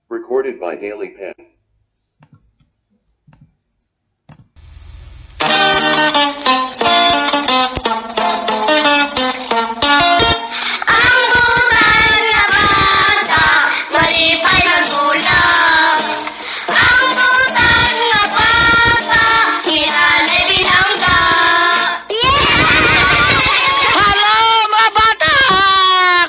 Recorded by Daily Pen. Ang bulan nga bata, malipay magulang. Ang bulan nga bata, hinanay binangga. Hello mga bata!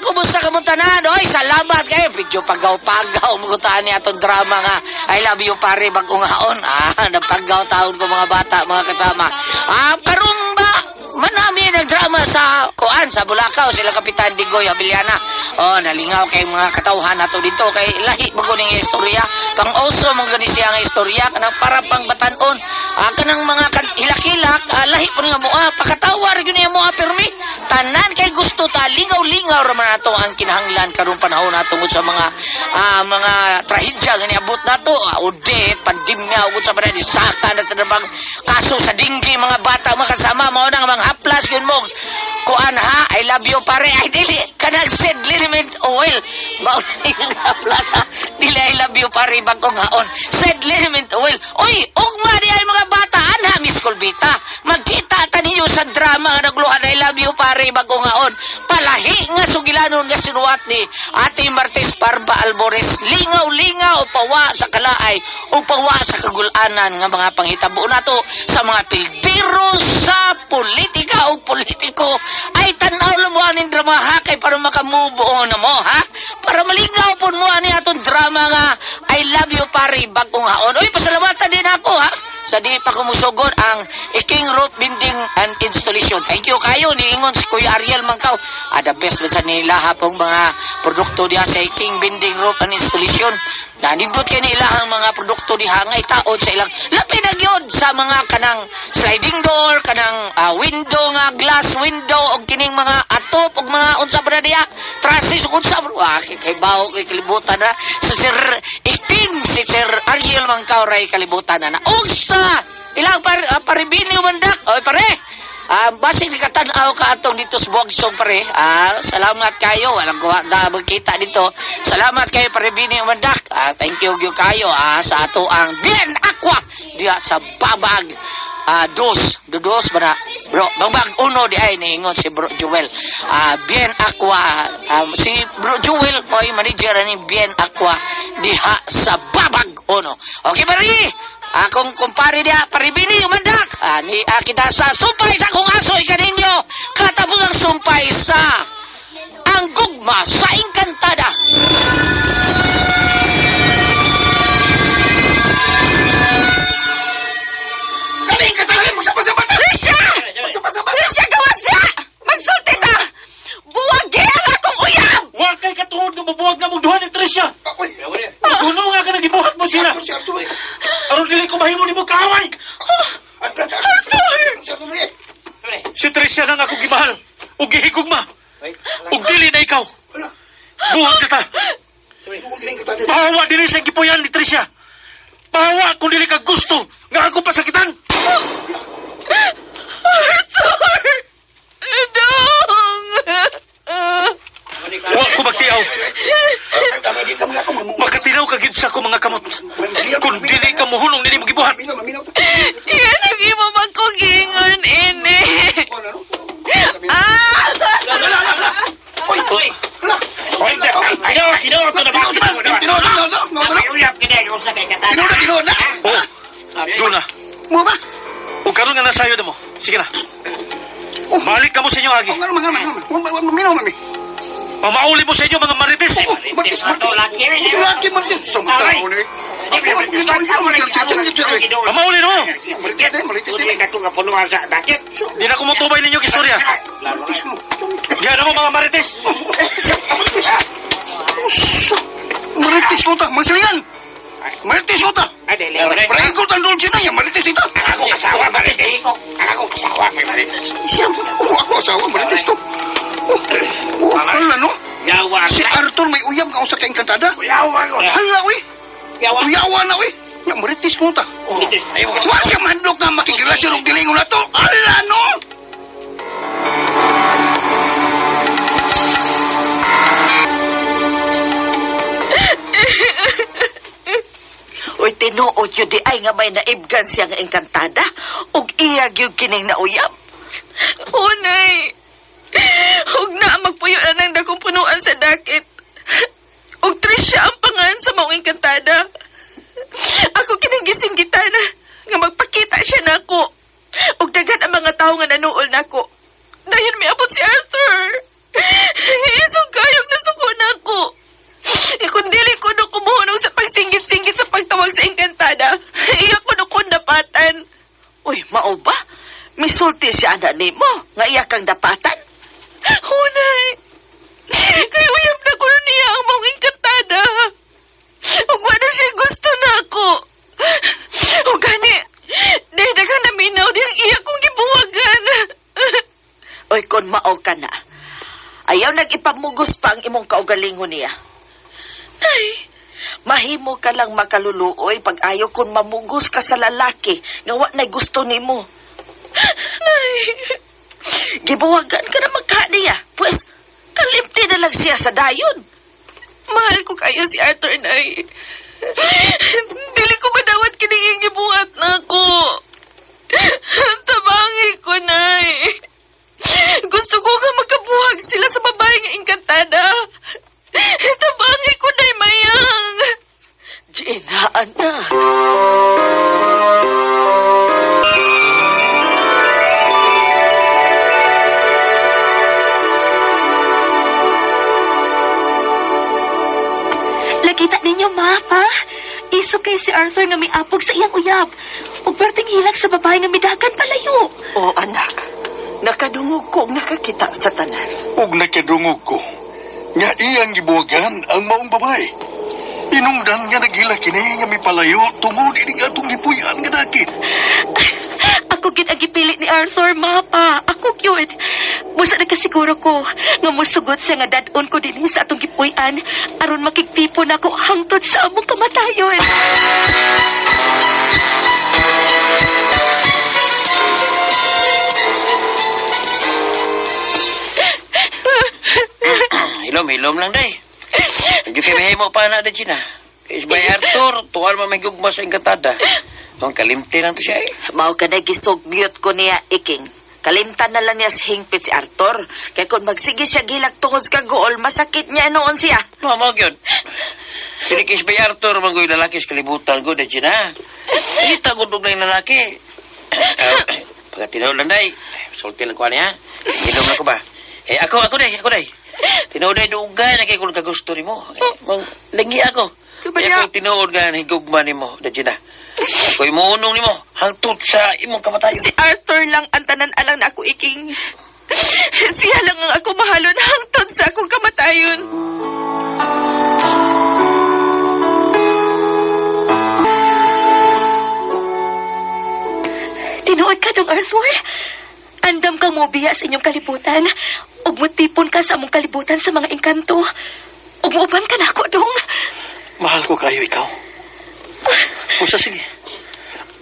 Kumusta ka tanan? Oy, salamat kayo. Video pagaw-pagaw. Magutaan niya itong drama nga. I love you pare bagong haon. Napagaw taon ko mga bata, mga kasama. Karon ba? Manami nagdrama sa Kuan, sa Bulacau, sila Kapitan Digoy Abiliana. Nalingaw kay mga katawhan nato dito kay lahi bago ning istorya. Pang-oso mong gani siya nga istorya kanang para pang batanon. Kanang mga hilak-hilak, lahi po nga mo pakatawar gyud niya mo permi. Tanan kay gusto ta lingaw-lingaw ra man nato ang kinahanglan karon panahon nato sa mga trahedya nga niabot nato. Audit, pandemya, ug sa mga disaka na tanang kaso sa dinggi mga bata mga kasama mao nang mga haplas yun mo. Kuan ha, I love you pare. Ay dili kanang sediment oil. Mao ning haplas ha. Dili I love you pare bagong haon. Sediment oil. Oy, ugma di ay mga bata ana Miss Colbita. Magkita ta ninyo sa drama nga nagluhan I love you pare bagong haon. Palahi nga sugilanon nga sinuwat ni Ate Martes Parba Albores. Lingaw-lingaw pawa sa kalaay o pawa sa kagulanan nga mga panghitabo nato sa mga pildero sa politika o politiko. Ay tanaw mo aning drama ha kay para makamove on na mo ha. Para malingaw po mo ani atong drama nga I love you pare bagong haon. Oy, pasalamatan din ako ha sa di pa kumusugod ang King Roof Building and Installation. Thank you kayo niingon si Kuya Ariel Mangkaw. The best man sa nila hapong mga produkto diha sa King Building Roof and Installation. Nindot kay nila ang mga produkto diha nga itaod sa ilang lapi na gyud sa mga kanang sliding door, kanang window nga glass window og kining mga atop og mga unsa ba diha trusses ug unsa kay bawo kay kalibutan na sa Sir King si Sir Ariel Mangkaw ray kalibutan na unsa ilang paribini mandak oy pare. Basig ni katanaw ka atong dito sa Buagsong pare. Salamat kayo. Walang kuha na magkita dito. Salamat kayo pare bini umandak. Thank you kayo sa ato ang Bien Aqua diya sa Babag. Dos ba na? Bro, bangbang uno di ay niingon si Bro Joel. Bien Aqua. Si Bro Joel ko'y manager ni Bien Aqua diha sa Babag uno. Okay pare? Akong kumpare dia paribini umandak. Kita sa sumpay sa kong asoy kaninyo. Katapos ang sumpay sa ang gugma sa Encantada. Kali ka talaga magsama-sama ta. Risha! Risha, gawas na! Magsulti ta! Buwagin akong uyab! Huwag kay katuod nga mabuwag na mong duha ni Tricia. Suno nga ka nagibuhat mo sila. Aron dili ko mahimo ni mo kaaway. Si Tricia nang ako gimahal. Ug gihigugma. Ug dili na ikaw. Buhat ka ta. Pahawa dili sa gipuyan ni Tricia. Pahawa kung dili ka gusto nga ako pasakitan. Huwag ko magtiyaw. Makatinaw ka gid sa ko mga kamot. Kung dili ka mohulong nini mo gibuhat. Yan ang imo magkugingon, ini. Inaw ko na ba? Tinood na. Doon na. Mo ba? O karon nga nasayo na mo. Sige na. Balik ka mo sa inyo, Agi. Minaw mami. Pamauli mo sa inyo, mga marites. Laki man din. Sumatao ni. Pamauli mo. Marites na. Di na kumutubay ninyo istorya. Diyan mo, mga marites. Marites ko ta. Masilingan. Marites ko ta. Prekot ang dulce na yan. Marites ito. Ako asawa, marites. Ako asawa, marites. Ako asawa. Marites to. Hala no? Yawa. Si Arthur may uyab ka sa kaingkantada. Yawa ko. Hala uy. Yawa. Uyawa na uy. Ya marites ko ta. Marites. Ayaw ko. Wa siya mandok na makikirelasyon og dilingon na to. Hala no? Tinuod yun di ay nga may naibgan siya nga engkantada ug iyag yung kining nauyab. Hunay. Huwag na magpuyo na ng dakong punuan sa dakit. Ug Trisha ang pangan sa maong engkantada. Ako kinagising kita na nga magpakita siya na ako. Ug dagan ang mga tao nga nanuol na ako. Dahil may abot si Arthur. Isog kayong nasuko na ako. Kung dili ko no kumuhunong sa pagsinggit-singgit sa pagtawag sa engkantada, iyak ko no kung dapatan. Uy, mao ba? Misulti siya ana nimo nga iya kang dapatan. Hunay. Kaya uyab na ko niya ang mga engkantada. Ug wala siya gusto na ako. Ug gani, dahil dagang naminaw di ang iya kong gibuwagan. Uy, kon mao ka na. Ayaw nag-ipamugos pa ang imong kaugalingon niya. Ay, Mahimo ka lang makaluluoy pag ayaw kon mamugos ka sa lalaki nga wa nay gusto nimo. ay. Gibuwagan ka na magkaniya. Pues, kalimti na lang siya sa dayon. Mahal ko kayo si Arthur, Nay. Dili ko madawat kiniging gibuhat na ako. Tabangi ko, Nay. Gusto ko nga magkabuhag sila sa babaeng engkantada. Tabangi ko, Nay Mayang. Gina, anak. Nakita ninyo, ma, pa? Iso kay si Arthur nga may apog sa iyang uyab. Ug perting hilag sa babae nga midagan palayo. O anak, nakadungog ko nakakita sa tanan. Ug nakadungog ko. Nga iyang gibuwagan ang maong babae. Pinungdan nga naghila kini nga may palayo tungod ining atong gipuy-an nga dakit. Ako gid ang gipili ni Arthur, ma, pa. Ako cute. Musa nagkasiguro ko nga musugot siya nga dadon ko dinhi sa atong gipuy-an aron makigtipon ako hangtod sa among kamatayon. Hilom lang, day. Nagkikibihay mo pa na, day, Gina. Isbay Arthur, tuwal mamigugma sa engkantada. Ang kalimti lang to siya, eh. Mao ka na gisugyot ko niya, Iking. Kalimtan na lang niya sa hingpit si Arthur. Kaya kung magsige siya gilak tungod sa gool, masakit niya noon siya. Mo yun. Pinikis ba Arthur, manggoy lalaki sa kalibutan ko, day, Gina. Kita ko na yung lalaki. Pagkatinaw lang, day. Sulti lang ko niya. Hilom lang ko ba? Ako, day. Tinuod ay dugay na kay kung kagusto ni mo. Lagi ako. Subaya. Ako tinuod nga ni higugma ni mo, Dajina. Ako'y muunong ni mo, hangtod sa imong kamatayon. Si Arthur lang ang tanan alang na ako, Iking. Siya lang ang ako mahalon hangtod sa akong kamatayon. Tinuod ka dong, Arthur. Andam kang mobiya sa inyong kalibutan. Ug mutipon ka sa among kalibutan sa mga engkanto. Ug muuban ka na ako dong. Mahal ko kayo ikaw. O sa sige.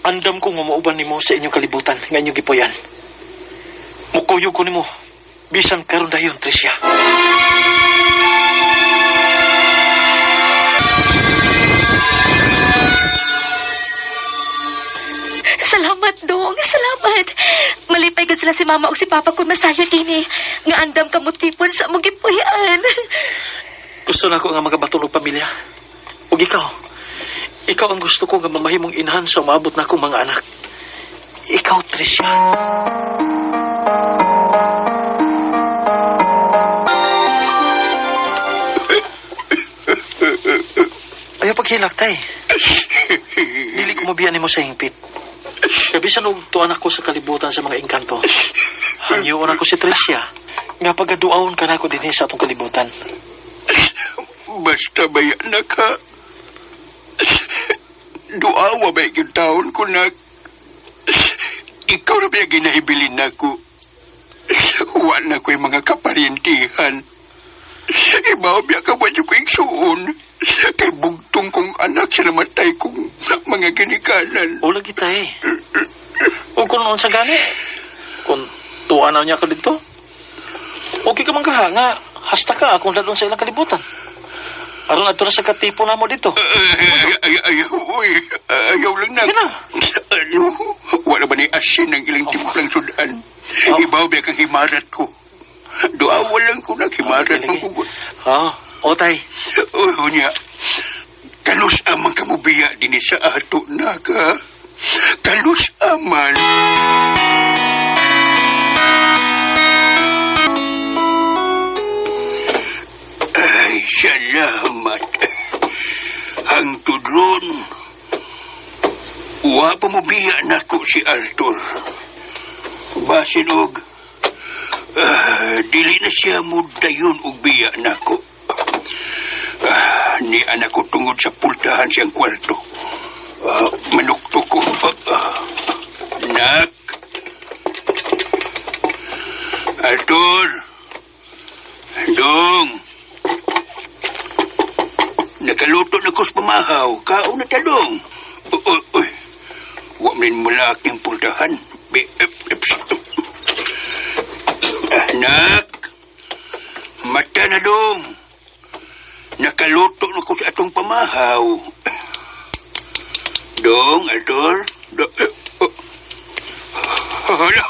Andam kong mamauban nimo sa inyong kalibutan nga inyong gipuyan. Mukuyog ko nimo. Bisan karon dayon, Tricia. Salamat dong, salamat. Malipay gud sila si mama ug si papa kung masayod ini. Nga andam ka mutipon sa among gipuyan. Gusto na ko nga magabaton og pamilya. Ug ikaw ang gusto ko nga mamahimong inahan sa umabot na akong mga anak. Ikaw, Tricia. Ayaw paghilak, tay. Dili ko mabiyan nimo sa hingpit. Kabisan og tuan ako sa kalibutan sa mga engkanto. Hangyoon ako si Tricia. Nga pagaduawon ka na ako din sa atong kalibutan. Basta bayan na ka. Duawa ba yung taon ko na ikaw na ba yung ginaibilin ako? Wala ko yung mga kaparintihan. Ibaw biya ka ba yung iksuon? Kay bugtong kong anak sa namatay kong mga ginikanan. O lagi tay. O kung noon sa gani. Kung tuan na niya ka dito. Okay ka man kaha nga. Hasta ka akong lalong sa ilang kalibutan. Aron ato na sa katipo na mo dito. Ayaw lang na. Yan na. Ano? Wala ba ni asin ang ilang timplang sudan? Ibaw biya kang himarat ko. Doawa lang ko na himarat Lagi. ng kugot. Tay. Oo niya. Kalus amang kamubiya din sa ato na ka. Kalus aman. Ay, salamat. Ang tudron. Wa pa mo biya na ko si Arthur. Basin og dili na siya mudayon og biya na ko. Ni anak ko tungod sa pultahan siyang kwarto. Manukto ko. Nak. Arthur. Dong. Nakaluto na ko sa pamahaw. Kaon na talong. Uy. Huwag min mula aking pultahan. Anak. Mata na dong. Nakaluto na ko sa atong pamahaw. Dong, Arthur. Hala.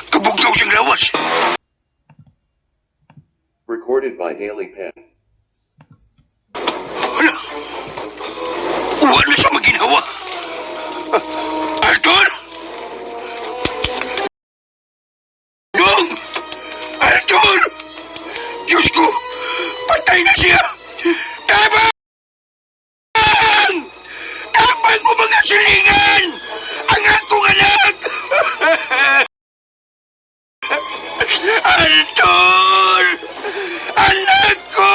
Kabugnaw siyang lawas. Recorded by Daily Pen. Hala! Wala na siya maginawa! Arthur! Dong! Arthur! Diyos ko! Patay na siya! Tabang! Tabang mo mga silingan! Ang akong anak! Arthur! Anak ko!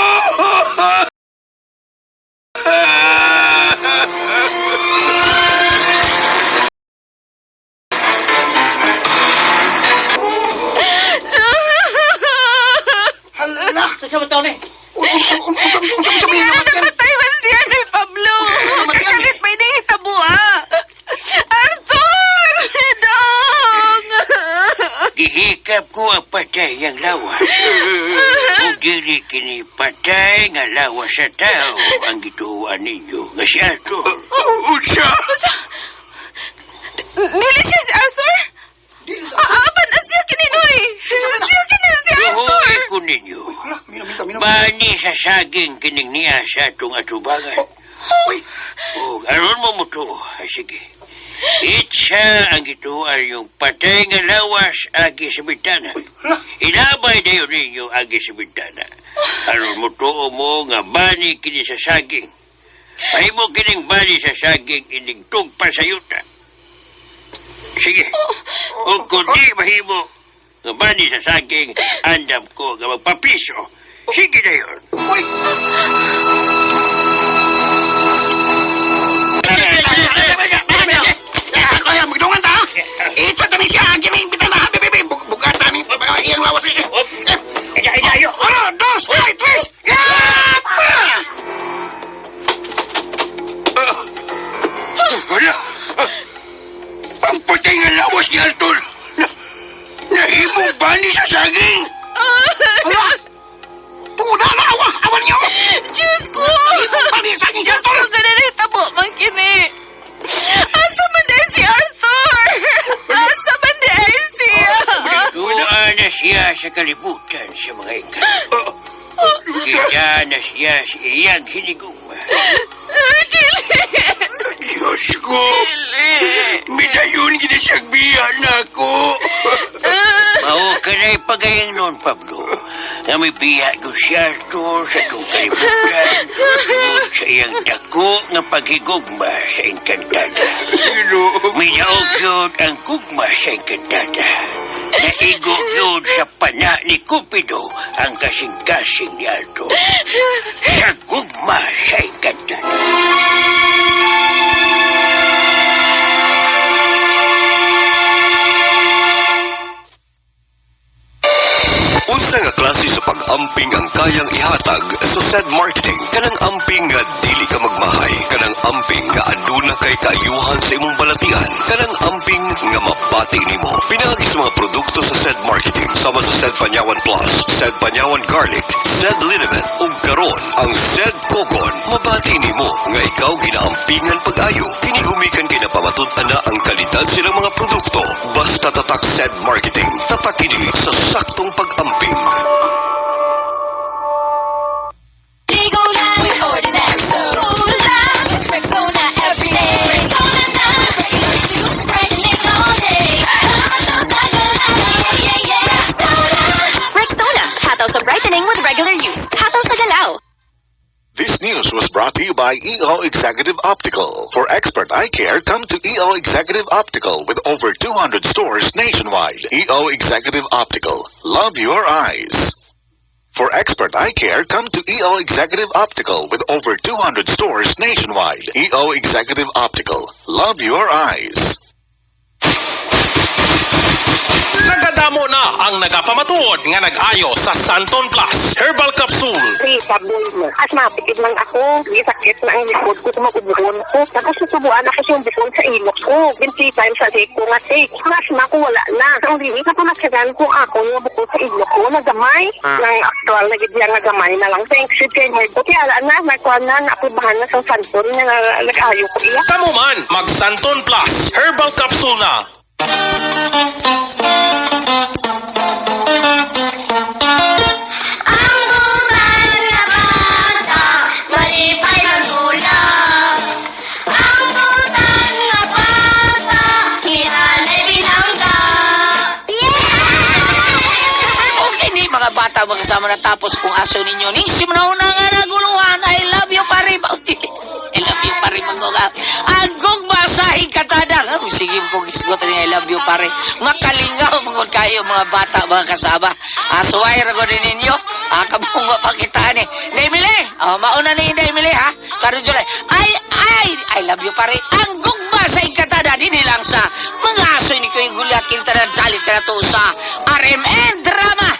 Sa siya tao ni? Kaya na namatay mas siya ni Pablo. Kagalit pa inihitabo Arthur! Dong! Gihikap ko ang patay ang lawas. Kung dili kini patay nga lawas sa tao ang gituan ninyo nga si Arthur. Unsa? Dili siya si Arthur? Apan na siya kininoy. Siya kini si Arthur. Tuhoy ko ninyo. Bani sa saging kining niya sa atong atubangan. O, aron mo mo to. Sige. Itsa ang gituan yung patay nga lawas agi sa bintana. Inabay dayo ninyo agi sa bintana. Aron mo to mo nga bani kini sa saging. Mahimo kining bani sa saging ining tugpa sa yuta. Sige. O kung di mahimo nga bani sa saging, andam ko nga magpapiso. Sige na yun. Magdungan ta! Itsa kami siya! Giming bitala! Bibi! Bugatan ni iyang lawas eh! Ayo! Ano? Dos! Ay! Tres! Yapa! Wala! Ang patay nga lawas ni Arthur! Nahimong bani sa saging! Wala! Tuna na! Awan niyo! Diyos ko! Nahimong bani sa saging si Arthur! Ang ganda na hitabo, mang kini. Asa man dahil si Arthur? Asa man dahil siya? Tuwa na siya sa kalibutan sa mga ikan. Kita na siya sa iyang hiniguma. Diyos ko! Midayon ginasagbihan ako! Mao ka na ipagayang noon, Pablo. Nga may biya ko si Arthur sa itong kalibutan tungod sa iyang dako nga paghigugma sa Encantada. May naog yun ang gugma sa Encantada. Naigo yun sa pana ni Cupido ang kasing-kasing ni Arthur. Sa gugma sa Encantada. Unsa nga klase sa pag-amping ang kayang ihatag sa said marketing? Kanang amping nga dili ka magmahay, kanang amping nga aduna kay kaayuhan sa imong balatian, kanang amping nga mabati nimo. Pinaagi sa mga produkto sa said marketing sama sa said Panyawan Plus, said Panyawan Garlic, said Liniment ug karon ang said Kogon. Mabati nimo nga ikaw ginaampingan pag-ayo. Kini gumikan kay napamatud-an na ang kalidad silang mga produkto. Basta tatak said marketing, tatak kini sa saktong pag-amping. Ligo lang with ordinary soap. Cool lang with Rexona every day. Rexona na regular use, brightening all day. Rexona, hataw sa brightening with regular use. Hataw sa galaw. This news was brought to you by EO Executive Optical. For expert eye care, come to EO Executive Optical with over 200 stores nationwide. EO Executive Optical. Love your eyes. For expert eye care, come to EO Executive Optical with over 200 stores nationwide. EO Executive Optical. Love your eyes. Nagadamo na ang nagapamatuod nga nag-ayo sa Santon Plus Herbal Capsule. Sabon mo. At mapitid man ako. May sakit na ang likod ko, tumakubuhon ko. Tapos susubuan ako siyang bukon sa ilok ko. 20 times a day ko nga take. Masma ko wala na. Ang limit na pumatsagan ko ako yung bukon sa ilok ko. Nagamay. Nang actual na gidya nagamay na lang. Thanks you kay Lord. Buti ala na. Nagkuhan na. Nakibahan na sa Santon na nag-ayo ko iya. Kamu man, mag Santon Plus Herbal Capsule na. Ang bulan nga bata, malipay magulang. Ang bulan nga bata, hinanay binangga. Okay ni mga bata magkasama na tapos kung aso ninyo ning simnauna nga naguluhan. I love you pare. I love you pare mga agog masahig katada. Sige kong isgot ni I love you pare. Makalingaw mangod kayo mga bata mga kasama. Asuway ra ko din ninyo. Kabong mapakitaan ni. Emily, mauna ni Emily ha. Karon July. I love you pare. Agog masahig katada din lang sa mga aso ni ko yung gulat kita na dalit ka na to sa RMN drama.